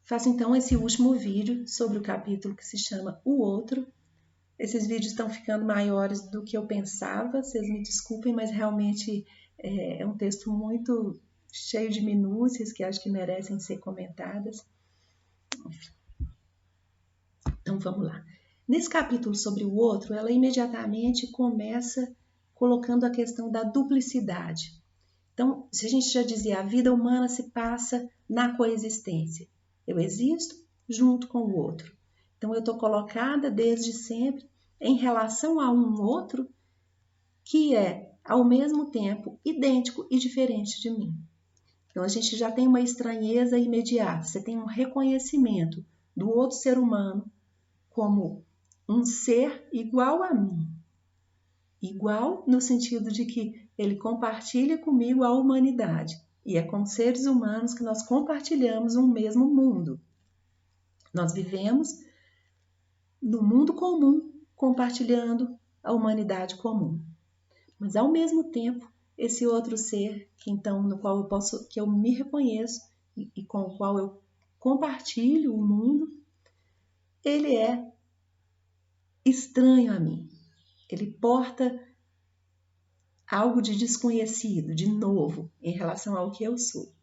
faço então esse último vídeo sobre o capítulo que se chama O Outro. Esses vídeos estão ficando maiores do que eu pensava, vocês me desculpem, mas realmente é um texto muito cheio de minúcias que acho que merecem ser comentadas. Enfim. Então vamos lá. Nesse capítulo sobre o outro, ela imediatamente começa colocando a questão da duplicidade. Então, se a gente já dizia, a vida humana se passa na coexistência. Eu existo junto com o outro. Então, eu estou colocada desde sempre em relação a um outro que é, ao mesmo tempo, idêntico e diferente de mim. Então, a gente já tem uma estranheza imediata, você tem um reconhecimento do outro ser humano como um ser igual a mim. Igual no sentido de que ele compartilha comigo a humanidade. E é com seres humanos que nós compartilhamos um mesmo mundo. Nós vivemos no mundo comum, compartilhando a humanidade comum. Mas ao mesmo tempo, esse outro ser, que então no qual que eu me reconheço e com o qual eu compartilho o mundo, ele é estranho a mim. Ele porta algo de desconhecido, de novo, em relação ao que eu sou.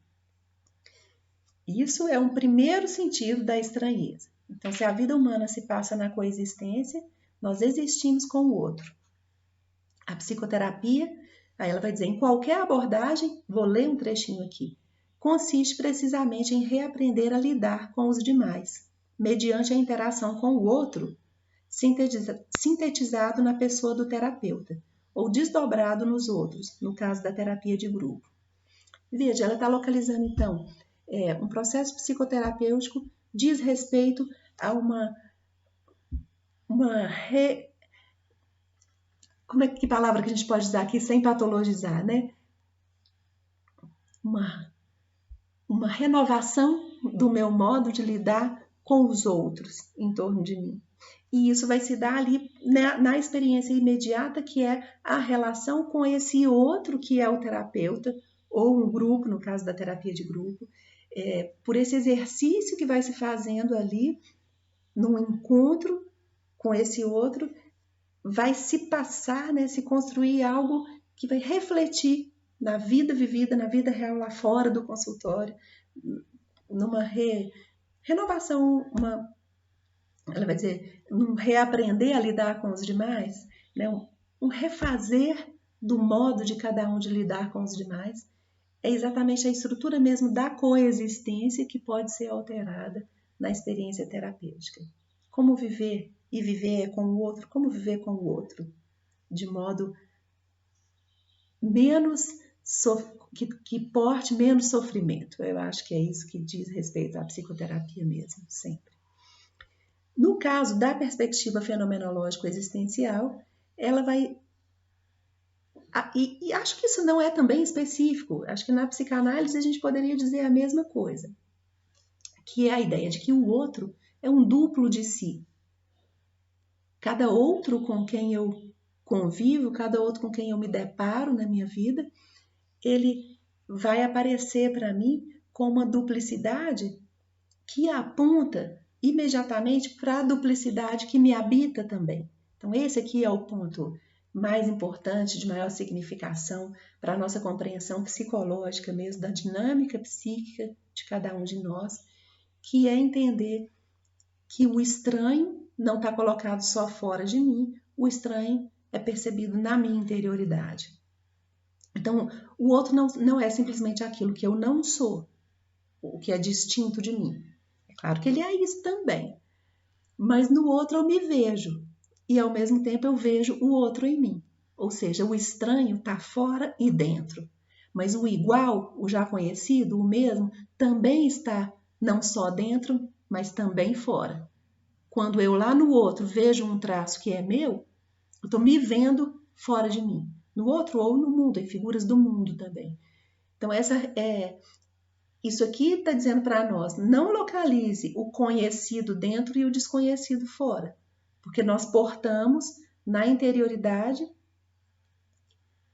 Isso é um primeiro sentido da estranheza. Então, se a vida humana se passa na coexistência, nós existimos com o outro. A psicoterapia, aí ela vai dizer, em qualquer abordagem, vou ler um trechinho aqui, consiste precisamente em reaprender a lidar com os demais, mediante a interação com o outro, sintetizado na pessoa do terapeuta, ou desdobrado nos outros, no caso da terapia de grupo. Veja, ela está localizando, então, um processo psicoterapêutico diz respeito a como é que palavra que a gente pode usar aqui sem patologizar, né? Uma renovação do meu modo de lidar com os outros em torno de mim. E isso vai se dar ali na experiência imediata, que é a relação com esse outro que é o terapeuta, ou um grupo, no caso da terapia de grupo, por esse exercício que vai se fazendo ali, num encontro com esse outro, vai se passar, né, se construir algo que vai refletir na vida vivida, na vida real lá fora do consultório, numa renovação, ela vai dizer, um reaprender a lidar com os demais, né? Um refazer do modo de cada um de lidar com os demais, é exatamente a estrutura mesmo da coexistência que pode ser alterada na experiência terapêutica. Como viver e viver com o outro, como viver com o outro, de modo que porte menos sofrimento. Eu acho que é isso que diz respeito à psicoterapia mesmo, sempre. No caso da perspectiva fenomenológico-existencial, ela vai... E acho que isso não é também específico. Acho que na psicanálise a gente poderia dizer a mesma coisa, que é a ideia de que o outro é um duplo de si. Cada outro com quem eu convivo, cada outro com quem eu me deparo na minha vida, ele vai aparecer para mim com uma duplicidade que aponta imediatamente para a duplicidade que me habita também. Então, esse aqui é o ponto mais importante, de maior significação para a nossa compreensão psicológica mesmo, da dinâmica psíquica de cada um de nós, que é entender que o estranho não está colocado só fora de mim, o estranho é percebido na minha interioridade. Então, o outro não é simplesmente aquilo que eu não sou, o que é distinto de mim. É claro que ele é isso também, mas no outro eu me vejo e ao mesmo tempo eu vejo o outro em mim. Ou seja, o estranho está fora e dentro, mas o igual, o já conhecido, o mesmo, também está não só dentro, mas também fora. Quando eu lá no outro vejo um traço que é meu, eu estou me vendo fora de mim, no outro ou no mundo, em figuras do mundo também. Então isso aqui está dizendo para nós, não localize o conhecido dentro e o desconhecido fora, porque nós portamos na interioridade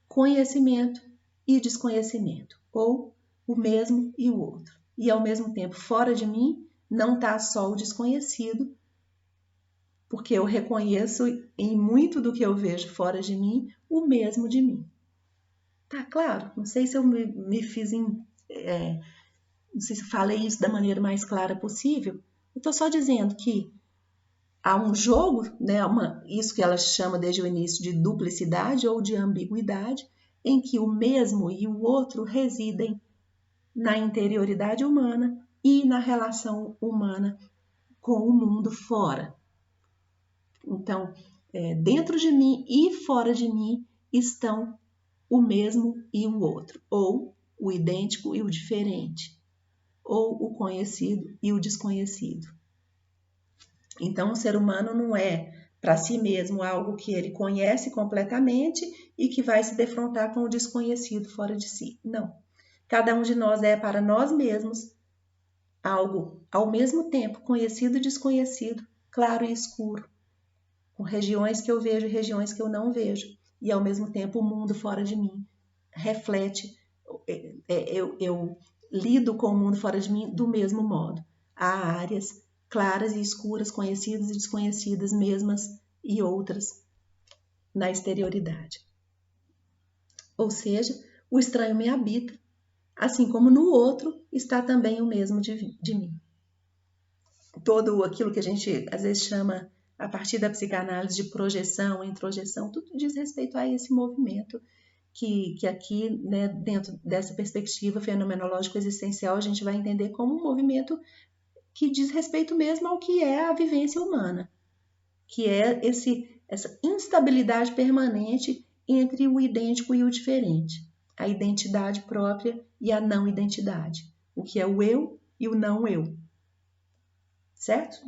conhecimento e desconhecimento, ou o mesmo e o outro. E ao mesmo tempo, fora de mim, não está só o desconhecido, porque eu reconheço em muito do que eu vejo fora de mim o mesmo de mim. Tá claro? Não sei se eu me fiz não sei se eu falei isso da maneira mais clara possível. Eu estou só dizendo que há um jogo, né, isso que ela chama desde o início de duplicidade ou de ambiguidade, em que o mesmo e o outro residem na interioridade humana e na relação humana com o mundo fora. Então, dentro de mim e fora de mim estão o mesmo e o outro, ou o idêntico e o diferente, ou o conhecido e o desconhecido. Então, o ser humano não é para si mesmo algo que ele conhece completamente e que vai se defrontar com o desconhecido fora de si. Não. Cada um de nós é para nós mesmos algo ao mesmo tempo conhecido e desconhecido, claro e escuro, com regiões que eu vejo e regiões que eu não vejo. E ao mesmo tempo o mundo fora de mim reflete, eu lido com o mundo fora de mim do mesmo modo. Há áreas claras e escuras, conhecidas e desconhecidas, mesmas e outras na exterioridade. Ou seja, o estranho me habita, assim como no outro está também o mesmo de mim. Todo aquilo que a gente às vezes chama, a partir da psicanálise, de projeção, introjeção, tudo diz respeito a esse movimento que aqui, né, dentro dessa perspectiva fenomenológico-existencial, a gente vai entender como um movimento que diz respeito mesmo ao que é a vivência humana, que é essa instabilidade permanente entre o idêntico e o diferente, a identidade própria e a não identidade, o que é o eu e o não eu, certo?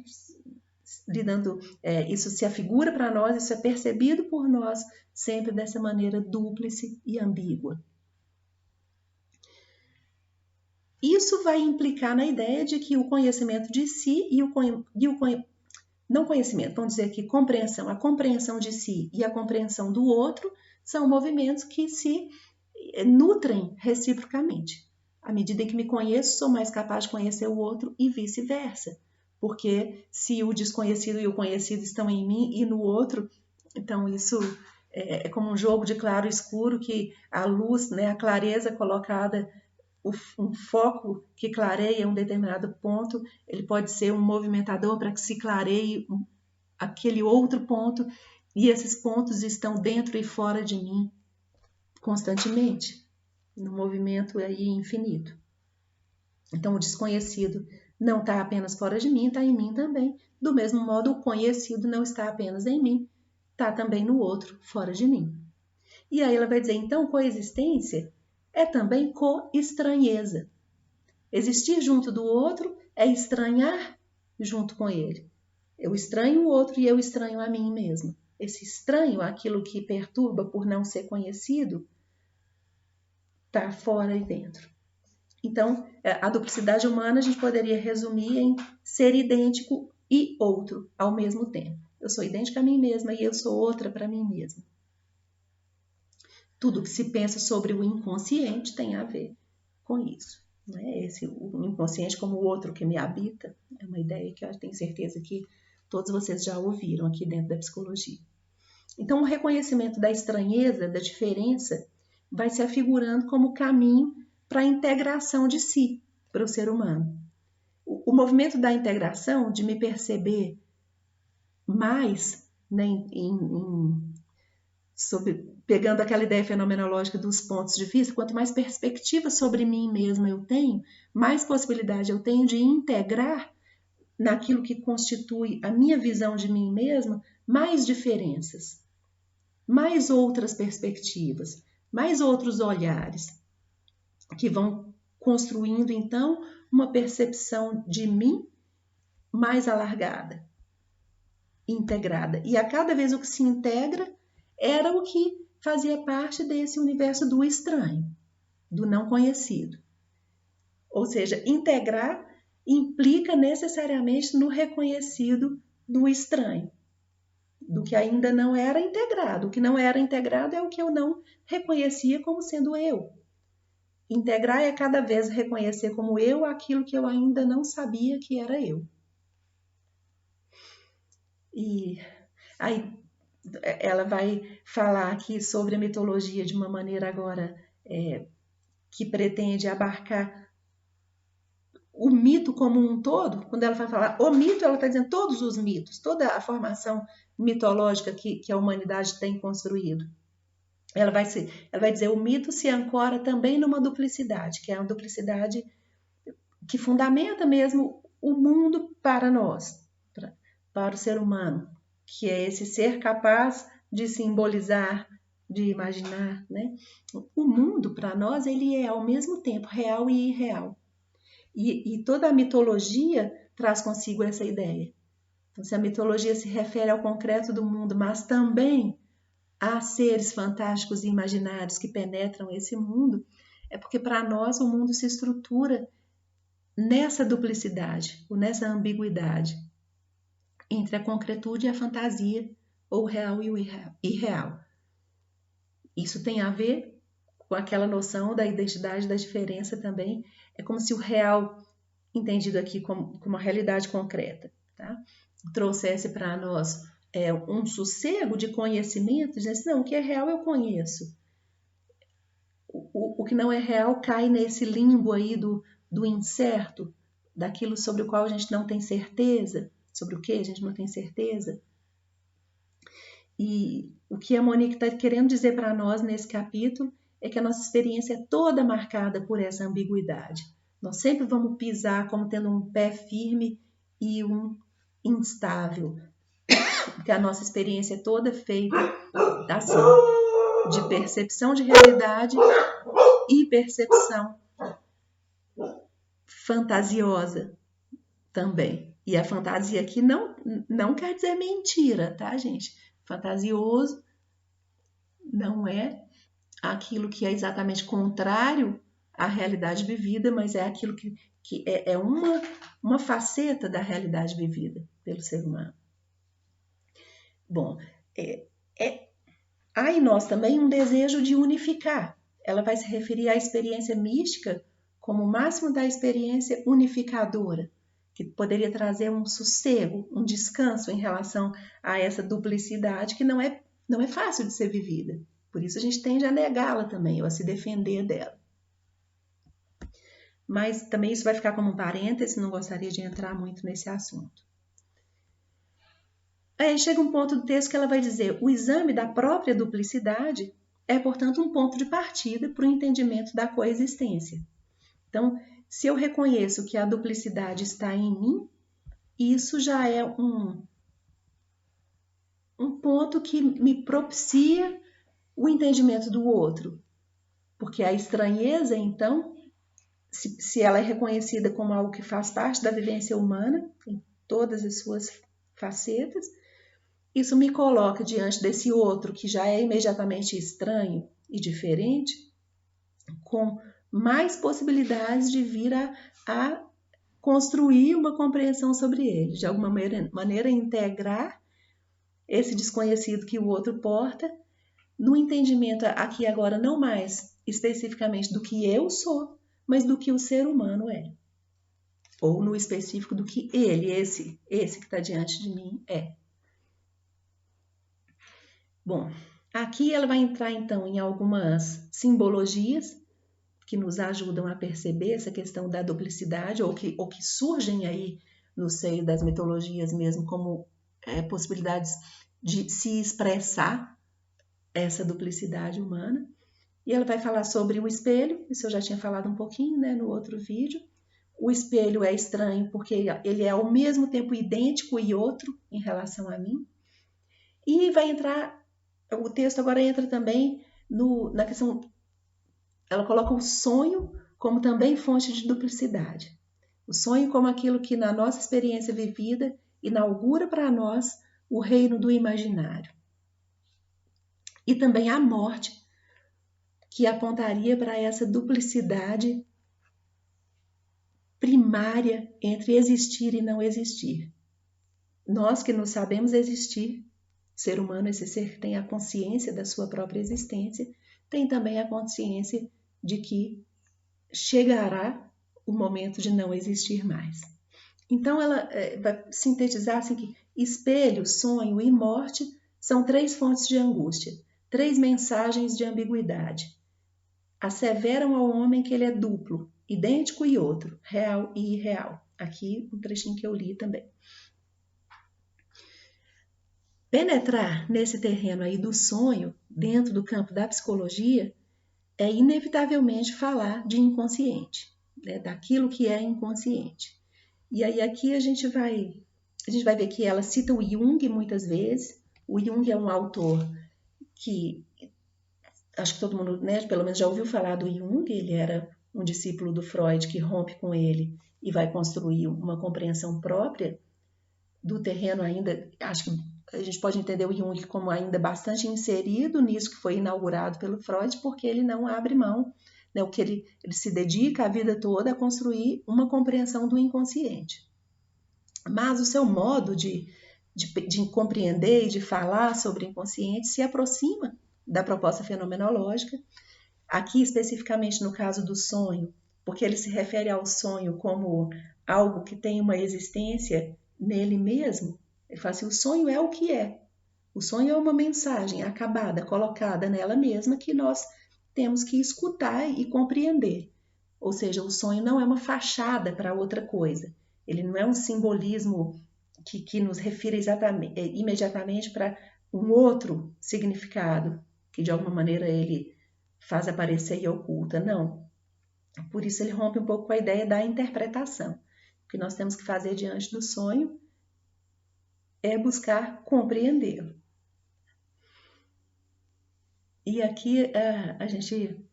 Isso se afigura para nós, isso é percebido por nós sempre dessa maneira dúplice e ambígua. Isso vai implicar na ideia de que o conhecimento de si não conhecimento, vamos dizer que a compreensão de si e a compreensão do outro são movimentos que se nutrem reciprocamente. À medida em que me conheço, sou mais capaz de conhecer o outro e vice-versa. Porque se o desconhecido e o conhecido estão em mim e no outro, então isso é como um jogo de claro e escuro, que a luz, né, a clareza colocada, um foco que clareia um determinado ponto, ele pode ser um movimentador para que se clareie aquele outro ponto, e esses pontos estão dentro e fora de mim constantemente, num movimento aí infinito. Então, o desconhecido não está apenas fora de mim, está em mim também. Do mesmo modo, o conhecido não está apenas em mim, está também no outro, fora de mim. E aí ela vai dizer, então, coexistência é também co-estranheza. Existir junto do outro é estranhar junto com ele. Eu estranho o outro e eu estranho a mim mesma. Esse estranho, aquilo que perturba por não ser conhecido, está fora e dentro. Então, a duplicidade humana a gente poderia resumir em ser idêntico e outro ao mesmo tempo. Eu sou idêntica a mim mesma e eu sou outra para mim mesma. Tudo que se pensa sobre o inconsciente tem a ver com isso. Né? O inconsciente como o outro que me habita é uma ideia que eu tenho certeza que todos vocês já ouviram aqui dentro da psicologia. Então, o reconhecimento da estranheza, da diferença, vai se afigurando como caminho para a integração de si, para o ser humano. O movimento da integração, de me perceber mais, né, pegando aquela ideia fenomenológica dos pontos de vista, quanto mais perspectiva sobre mim mesma eu tenho, mais possibilidade eu tenho de integrar naquilo que constitui a minha visão de mim mesma, mais diferenças, mais outras perspectivas, mais outros olhares, que vão construindo, então, uma percepção de mim mais alargada, integrada. E a cada vez o que se integra era o que fazia parte desse universo do estranho, do não conhecido. Ou seja, integrar implica necessariamente no reconhecido do estranho, do que ainda não era integrado. O que não era integrado é o que eu não reconhecia como sendo eu. integrar é cada vez reconhecer como eu aquilo que eu ainda não sabia que era eu. E aí ela vai falar aqui sobre a mitologia de uma maneira agora que pretende abarcar o mito como um todo. Quando ela vai falar o mito, ela está dizendo todos os mitos, toda a formação mitológica que a humanidade tem construído. Ela vai dizer o mito se ancora também numa duplicidade, que é uma duplicidade que fundamenta mesmo o mundo para nós, para o ser humano, que é esse ser capaz de simbolizar, de imaginar, né? O mundo para nós ele é ao mesmo tempo real e irreal. E toda a mitologia traz consigo essa ideia. Então, se a mitologia se refere ao concreto do mundo, mas também a seres fantásticos e imaginários que penetram esse mundo, é porque para nós o mundo se estrutura nessa duplicidade, ou nessa ambiguidade entre a concretude e a fantasia, ou o real e o irreal. Isso tem a ver com aquela noção da identidade, da diferença também. É como se o real, entendido aqui como uma realidade concreta, tá? Trouxesse para nós um sossego de conhecimento, dizendo assim, não, o que é real eu conheço. O que não é real cai nesse limbo aí do incerto, daquilo sobre o qual a gente não tem certeza, sobre o que a gente não tem certeza. E o que a Monique está querendo dizer para nós nesse capítulo é que a nossa experiência é toda marcada por essa ambiguidade. Nós sempre vamos pisar como tendo um pé firme e um instável, porque a nossa experiência é toda feita assim, de percepção de realidade e percepção fantasiosa também. E a fantasia aqui não quer dizer mentira, tá, gente? Fantasioso não é aquilo que é exatamente contrário à realidade vivida, mas é aquilo que é uma faceta da realidade vivida pelo ser humano. Bom, há em nós também um desejo de unificar. Ela vai se referir à experiência mística como o máximo da experiência unificadora, que poderia trazer um sossego, um descanso em relação a essa duplicidade que não é fácil de ser vivida. Por isso a gente tende a negá-la também, ou a se defender dela. Mas também isso vai ficar como um parêntese, não gostaria de entrar muito nesse assunto. Aí chega um ponto do texto que ela vai dizer: o exame da própria duplicidade é, portanto, um ponto de partida para o entendimento da coexistência. Então, se eu reconheço que a duplicidade está em mim, isso já é um ponto que me propicia o entendimento do outro. Porque a estranheza, então, se ela é reconhecida como algo que faz parte da vivência humana, em todas as suas facetas, isso me coloca diante desse outro que já é imediatamente estranho e diferente, com mais possibilidades de vir a construir uma compreensão sobre ele, de alguma maneira integrar esse desconhecido que o outro porta no entendimento aqui agora não mais especificamente do que eu sou, mas do que o ser humano é. Ou no específico do que ele, esse que está diante de mim é. Bom, aqui ela vai entrar então em algumas simbologias que nos ajudam a perceber essa questão da duplicidade ou que surgem aí no seio das mitologias mesmo como possibilidades de se expressar essa duplicidade humana. E ela vai falar sobre o espelho, isso eu já tinha falado um pouquinho, né, no outro vídeo. O espelho é estranho porque ele é ao mesmo tempo idêntico e outro em relação a mim. E vai entrar, o texto agora entra também na questão, ela coloca o sonho como também fonte de duplicidade. O sonho como aquilo que na nossa experiência vivida inaugura para nós o reino do imaginário. E também a morte, que apontaria para essa duplicidade primária entre existir e não existir. Nós que não sabemos existir, ser humano, esse ser que tem a consciência da sua própria existência, tem também a consciência de que chegará o momento de não existir mais. Então, ela vai sintetizar assim que espelho, sonho e morte são 3 fontes de angústia, 3 mensagens de ambiguidade. Asseveram ao homem que ele é duplo, idêntico e outro, real e irreal. Aqui um trechinho que eu li também. Penetrar nesse terreno aí do sonho, dentro do campo da psicologia, é inevitavelmente falar de inconsciente, né, daquilo que é inconsciente. E aí aqui a gente vai ver que ela cita o Jung muitas vezes. O Jung é um autor que acho que todo mundo, né, pelo menos já ouviu falar do Jung. Ele era um discípulo do Freud que rompe com ele e vai construir uma compreensão própria do terreno ainda. Acho que a gente pode entender o Jung como ainda bastante inserido nisso que foi inaugurado pelo Freud, porque ele não abre mão, né, o que ele se dedica a vida toda a construir uma compreensão do inconsciente. Mas o seu modo de compreender e de falar sobre o inconsciente se aproxima da proposta fenomenológica, aqui especificamente no caso do sonho, porque ele se refere ao sonho como algo que tem uma existência nele mesmo. Ele fala assim, o sonho é o que é. O sonho é uma mensagem acabada, colocada nela mesma, que nós temos que escutar e compreender. Ou seja, o sonho não é uma fachada para outra coisa. Ele não é um simbolismo que nos refira imediatamente para um outro significado, que de alguma maneira ele faz aparecer e oculta. Não. Por isso ele rompe um pouco com a ideia da interpretação. O que nós temos que fazer diante do sonho é buscar compreendê-lo. E aqui a gente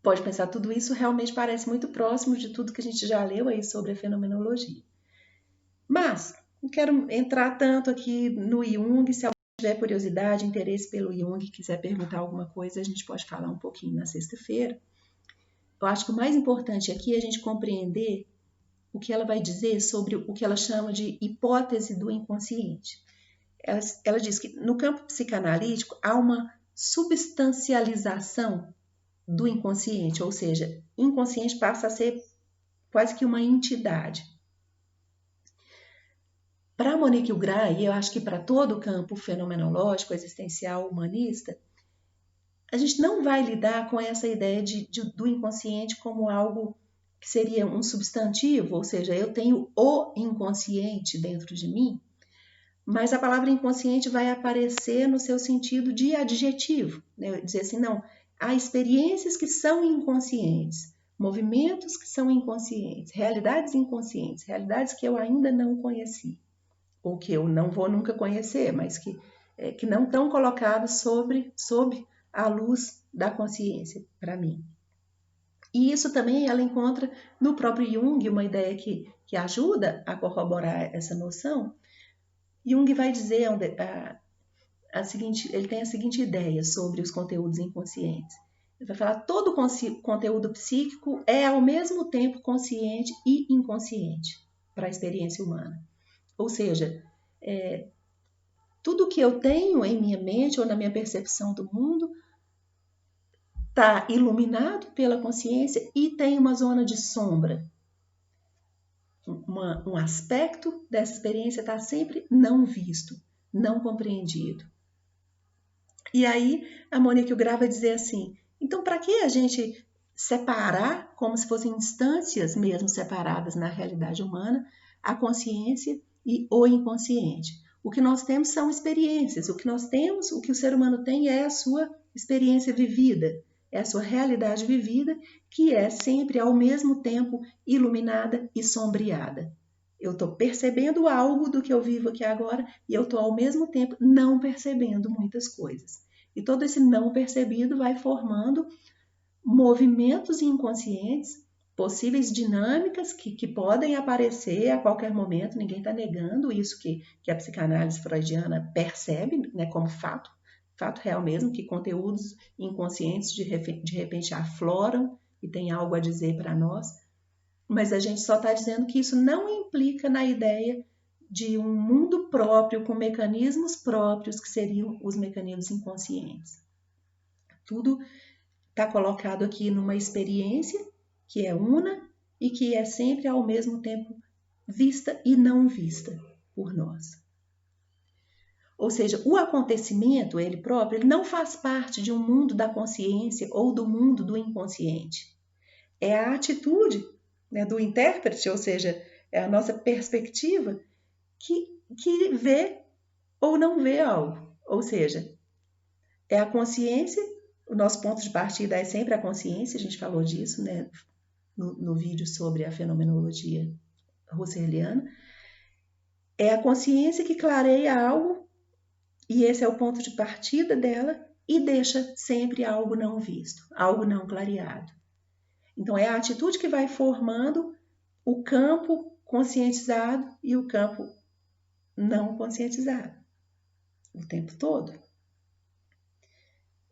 pode pensar, tudo isso realmente parece muito próximo de tudo que a gente já leu aí sobre a fenomenologia. Mas não quero entrar tanto aqui no Jung. Se alguém tiver curiosidade, interesse pelo Jung, quiser perguntar alguma coisa, a gente pode falar um pouquinho na sexta-feira. Eu acho que o mais importante aqui é a gente compreender o que ela vai dizer sobre o que ela chama de hipótese do inconsciente. Ela diz que no campo psicanalítico há uma substancialização do inconsciente, ou seja, o inconsciente passa a ser quase que uma entidade. Para Monique Ugrai, e eu acho que para todo o campo fenomenológico, existencial, humanista, a gente não vai lidar com essa ideia do inconsciente como algo que seria um substantivo, ou seja, eu tenho o inconsciente dentro de mim, mas a palavra inconsciente vai aparecer no seu sentido de adjetivo, né? Dizer assim, não, há experiências que são inconscientes, movimentos que são inconscientes, realidades que eu ainda não conheci, ou que eu não vou nunca conhecer, mas que não estão colocados sob a luz da consciência para mim. E isso também ela encontra no próprio Jung, uma ideia que ajuda a corroborar essa noção. Jung vai dizer ele tem a seguinte ideia sobre os conteúdos inconscientes. Ele vai falar que todo conteúdo psíquico é ao mesmo tempo consciente e inconsciente para a experiência humana. Ou seja, tudo que eu tenho em minha mente ou na minha percepção do mundo está iluminado pela consciência e tem uma zona de sombra. Um aspecto dessa experiência está sempre não visto, não compreendido. E aí a Monique Ugrai vai dizer assim, então para que a gente separar, como se fossem instâncias mesmo separadas na realidade humana, a consciência e o inconsciente? O que nós temos são experiências, o que o ser humano tem é a sua experiência vivida, é a sua realidade vivida, que é sempre ao mesmo tempo iluminada e sombreada. Eu estou percebendo algo do que eu vivo aqui agora e eu estou ao mesmo tempo não percebendo muitas coisas. E todo esse não percebido vai formando movimentos inconscientes, possíveis dinâmicas que podem aparecer a qualquer momento, ninguém está negando isso que a psicanálise freudiana percebe, né, como fato real mesmo, que conteúdos inconscientes de repente afloram e tem algo a dizer para nós, mas a gente só está dizendo que isso não implica na ideia de um mundo próprio com mecanismos próprios que seriam os mecanismos inconscientes. Tudo está colocado aqui numa experiência que é una e que é sempre ao mesmo tempo vista e não vista por nós. Ou seja, o acontecimento, ele próprio, ele não faz parte de um mundo da consciência ou do mundo do inconsciente. É a atitude, né, do intérprete, ou seja, é a nossa perspectiva que vê ou não vê algo. Ou seja, é a consciência, o nosso ponto de partida é sempre a consciência, a gente falou disso, né, no vídeo sobre a fenomenologia husserliana. É a consciência que clareia algo, e esse é o ponto de partida dela, e deixa sempre algo não visto, algo não clareado. Então, é a atitude que vai formando o campo conscientizado e o campo não conscientizado o tempo todo.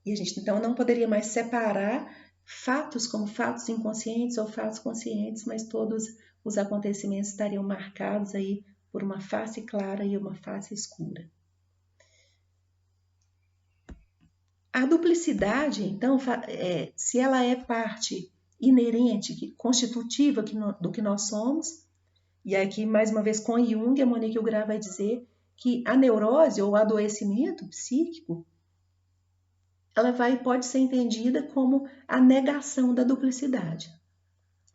E a gente, então, não poderia mais separar fatos como fatos inconscientes ou fatos conscientes, mas todos os acontecimentos estariam marcados aí por uma face clara e uma face escura. A duplicidade, então, se ela é parte inerente, constitutiva do que nós somos, e aqui, mais uma vez, com Jung, a Monique Ugrar vai dizer que a neurose ou o adoecimento psíquico, ela pode ser entendida como a negação da duplicidade,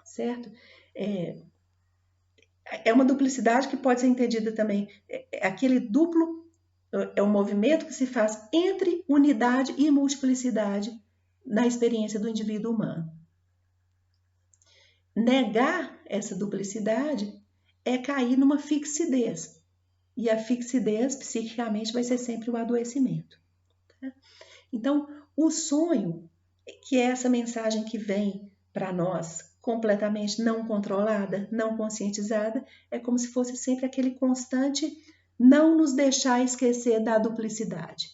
certo? É uma duplicidade que pode ser entendida também, aquele duplo, é um movimento que se faz entre unidade e multiplicidade na experiência do indivíduo humano. Negar essa duplicidade é cair numa fixidez, e a fixidez psiquicamente vai ser sempre o adoecimento. Tá? Então, o sonho, que é essa mensagem que vem para nós completamente não controlada, não conscientizada, é como se fosse sempre aquele constante não nos deixar esquecer da duplicidade.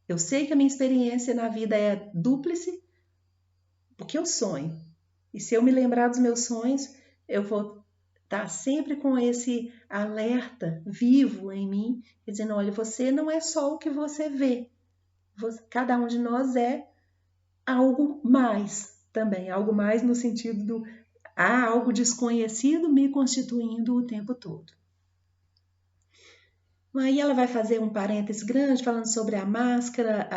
Eu sei que a minha experiência na vida é dúplice porque eu sonho. E se eu me lembrar dos meus sonhos, eu vou estar sempre com esse alerta vivo em mim, dizendo, olha, você não é só o que você vê. Cada um de nós é algo mais também, algo mais no sentido do há algo desconhecido me constituindo o tempo todo. Aí ela vai fazer um parêntese grande falando sobre a máscara,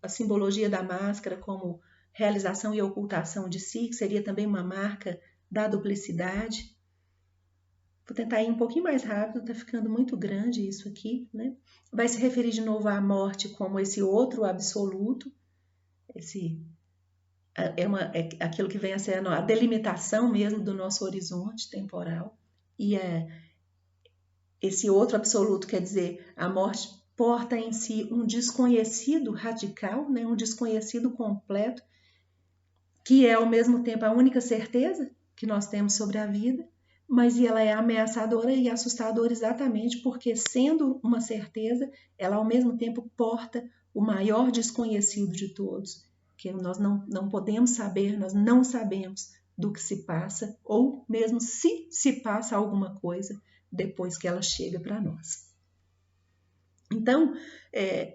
a simbologia da máscara como realização e ocultação de si, que seria também uma marca da duplicidade. Vou tentar ir um pouquinho mais rápido, está ficando muito grande isso aqui, né? Vai se referir de novo à morte como esse outro absoluto, é aquilo que vem a ser a delimitação mesmo do nosso horizonte temporal. E esse outro absoluto, quer dizer, a morte porta em si um desconhecido radical, né? Um desconhecido completo, que é ao mesmo tempo a única certeza que nós temos sobre a vida, mas ela é ameaçadora e assustadora exatamente porque, sendo uma certeza, ela ao mesmo tempo porta o maior desconhecido de todos, que nós não podemos saber, nós não sabemos do que se passa, ou mesmo se passa alguma coisa depois que ela chega para nós. Então,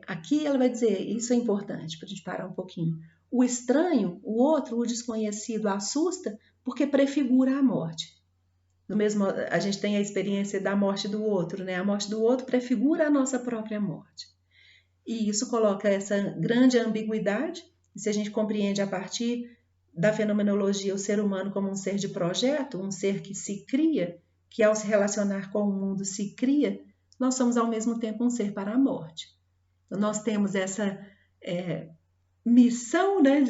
aqui ela vai dizer, isso é importante para a gente parar um pouquinho, o estranho, o outro, o desconhecido assusta porque prefigura a morte. No mesmo, a gente tem a experiência da morte do outro, né? A morte do outro prefigura a nossa própria morte. E isso coloca essa grande ambiguidade, e se a gente compreende a partir da fenomenologia o ser humano como um ser de projeto, um ser que se cria, que ao se relacionar com o mundo se cria, nós somos ao mesmo tempo um ser para a morte. Então, nós temos essa missão, né,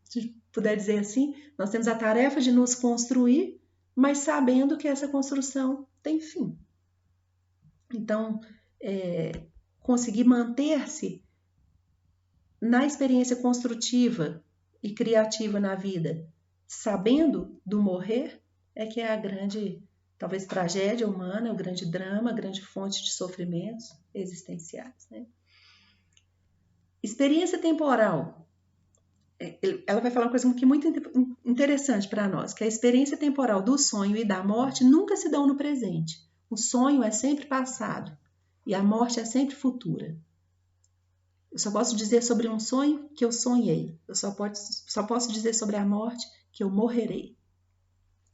se puder dizer assim, nós temos a tarefa de nos construir, mas sabendo que essa construção tem fim. Então, conseguir manter-se na experiência construtiva e criativa na vida, sabendo do morrer, é que é a grande, talvez, tragédia humana, o grande drama, a grande fonte de sofrimentos existenciais, né? Experiência temporal. Ela vai falar uma coisa que é muito interessante para nós, que a experiência temporal do sonho e da morte nunca se dão no presente. O sonho é sempre passado e a morte é sempre futura. Eu só posso dizer sobre um sonho que eu sonhei. Eu só posso dizer sobre a morte que eu morrerei.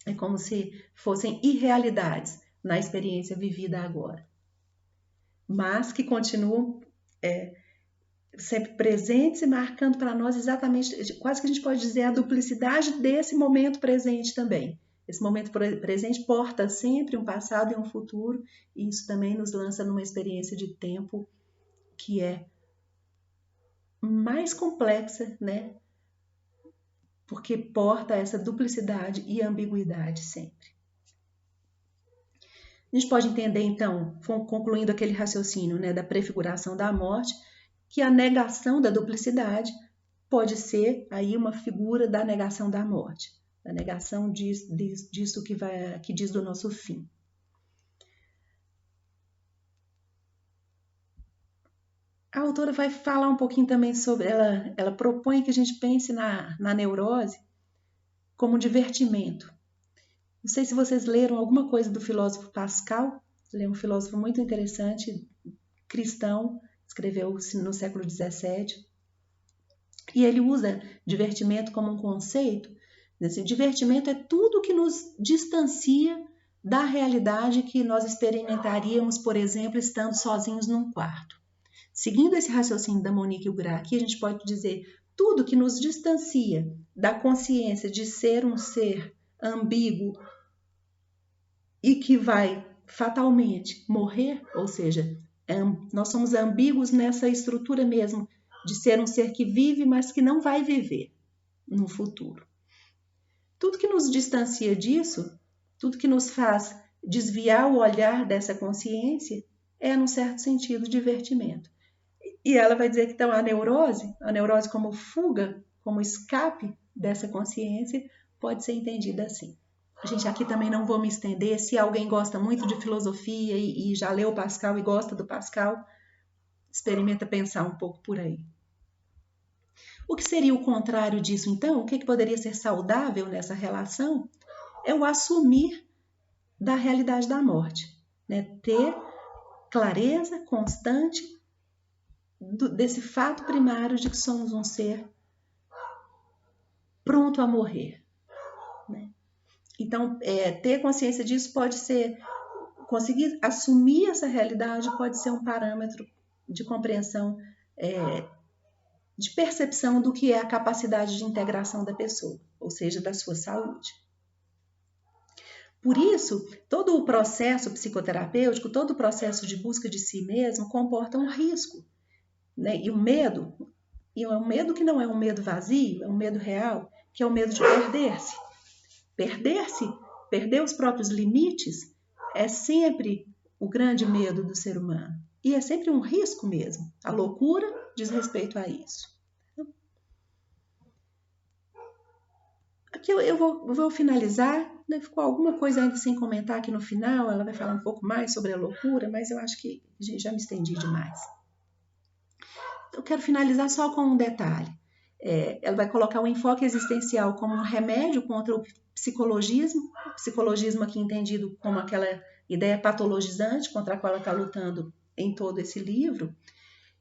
É como se fossem irrealidades na experiência vivida agora, mas que continuam sempre presentes e marcando para nós exatamente, quase que a gente pode dizer, a duplicidade desse momento presente também. Esse momento presente porta sempre um passado e um futuro, e isso também nos lança numa experiência de tempo que é mais complexa, né? Porque porta essa duplicidade e ambiguidade sempre. A gente pode entender, então, concluindo aquele raciocínio, né, da prefiguração da morte, que a negação da duplicidade pode ser aí uma figura da negação da morte, da negação disso que diz do nosso fim. A autora vai falar um pouquinho também sobre, ela propõe que a gente pense na neurose como um divertimento. Não sei se vocês leram alguma coisa do filósofo Pascal. Ele é um filósofo muito interessante, cristão, escreveu no século XVII. E ele usa divertimento como um conceito. Assim, divertimento é tudo que nos distancia da realidade que nós experimentaríamos, por exemplo, estando sozinhos num quarto. Seguindo esse raciocínio da Monique Ugrar, aqui a gente pode dizer tudo que nos distancia da consciência de ser um ser ambíguo e que vai fatalmente morrer, ou seja, nós somos ambíguos nessa estrutura mesmo de ser um ser que vive, mas que não vai viver no futuro. Tudo que nos distancia disso, tudo que nos faz desviar o olhar dessa consciência, é, num certo sentido, divertimento. E ela vai dizer que então a neurose como fuga, como escape dessa consciência, pode ser entendida assim. Gente, aqui também não vou me estender. Se alguém gosta muito de filosofia e já leu Pascal e gosta do Pascal, experimenta pensar um pouco por aí. O que seria o contrário disso, então? O que poderia ser saudável nessa relação? É o assumir da realidade da morte, né? Ter clareza constante desse fato primário de que somos um ser pronto a morrer, né? Então, ter consciência disso pode ser, conseguir assumir essa realidade pode ser um parâmetro de compreensão, de percepção do que é a capacidade de integração da pessoa, ou seja, da sua saúde. Por isso, todo o processo psicoterapêutico, todo o processo de busca de si mesmo comporta um risco, né? E o medo, é um medo que não é um medo vazio, é um medo real, que é o medo de perder-se. Perder-se, perder os próprios limites, é sempre o grande medo do ser humano. E é sempre um risco mesmo. A loucura diz respeito a isso. Aqui eu vou finalizar, né? Ficou alguma coisa ainda sem comentar aqui no final, ela vai falar um pouco mais sobre a loucura, mas eu acho que já me estendi demais. Eu quero finalizar só com um detalhe. Ela vai colocar o enfoque existencial como um remédio contra o psicologismo aqui entendido como aquela ideia patologizante contra a qual ela está lutando em todo esse livro,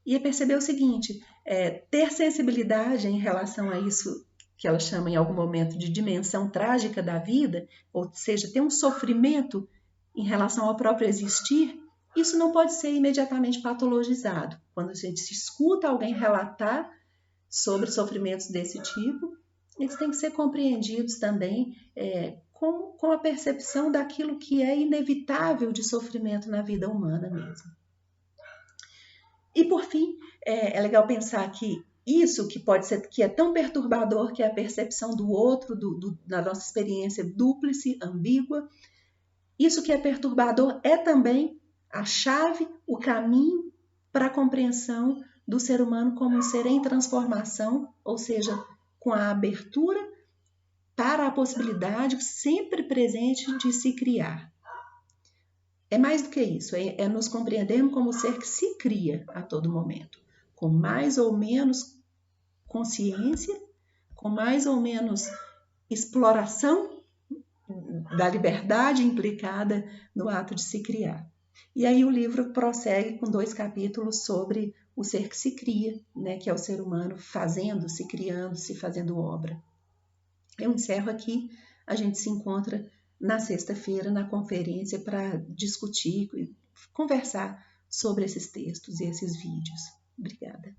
e é perceber o seguinte, ter sensibilidade em relação a isso que ela chama em algum momento de dimensão trágica da vida, ou seja, ter um sofrimento em relação ao próprio existir, isso não pode ser imediatamente patologizado. Quando a gente se escuta alguém relatar sobre sofrimentos desse tipo, eles têm que ser compreendidos também com a percepção daquilo que é inevitável de sofrimento na vida humana mesmo. E por fim, é legal pensar que isso que pode ser, que é tão perturbador, que é a percepção do outro, da nossa experiência dúplice, ambígua, isso que é perturbador é também a chave, o caminho para a compreensão do ser humano como um ser em transformação, ou seja, com a abertura para a possibilidade sempre presente de se criar. É mais do que isso, é nos compreendermos como ser que se cria a todo momento, com mais ou menos consciência, com mais ou menos exploração da liberdade implicada no ato de se criar. E aí o livro prossegue com 2 capítulos sobre o ser que se cria, né, que é o ser humano fazendo-se, criando-se, fazendo obra. Eu encerro aqui, a gente se encontra na sexta-feira na conferência para discutir, conversar sobre esses textos e esses vídeos. Obrigada.